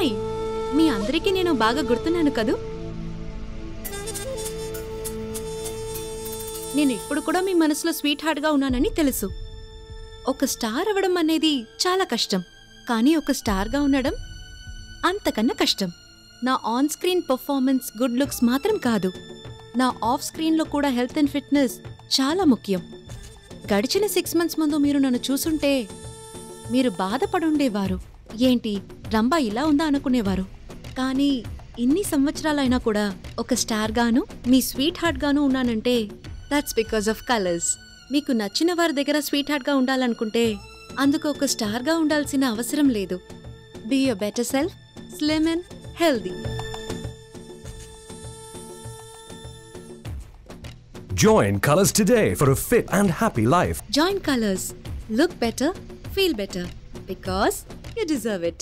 Hi, మీ అందరికీ నేను బాగా గుర్తున్నాను కదూ. నేను ఇప్పుడు కూడా మీ మనసులో స్వీట్ హార్ట్గా ఉన్నానని తెలుసు. ఒక స్టార్ అవ్వడం అనేది చాలా కష్టం, కానీ ఒక స్టార్గా ఉండడం అంతకన్నా కష్టం. నా on screen performance, good looks మాత్రం కాదు, నా ఆఫ్ స్క్రీన్లో కూడా హెల్త్ అండ్ ఫిట్నెస్ చాలా ముఖ్యం. గడిచిన 6 months ముందు మీరు నన్ను చూసుంటే మీరు బాధపడుండేవారు. ఏంటి రంభా ఇలా ఉందా అనుకునేవారు. కానీ ఇన్ని సంవత్సరాలైనా కూడా ఒక స్టార్ గాను, మీ స్వీట్ హార్ట్ గాను ఉన్నానంటే దట్స్ బికాస్ ఆఫ్ కలర్స్. మీకు నచ్చిన వారి దగ్గర స్వీట్ హార్ట్ గా ఉండాలనుకుంటే అందుకు ఒక స్టార్ గా ఉండాల్సిన అవసరం లేదు. Be your better self, slim and healthy. Join Colors today for a fit and happy life. Join Colors. Look better, feel better, because you deserve it.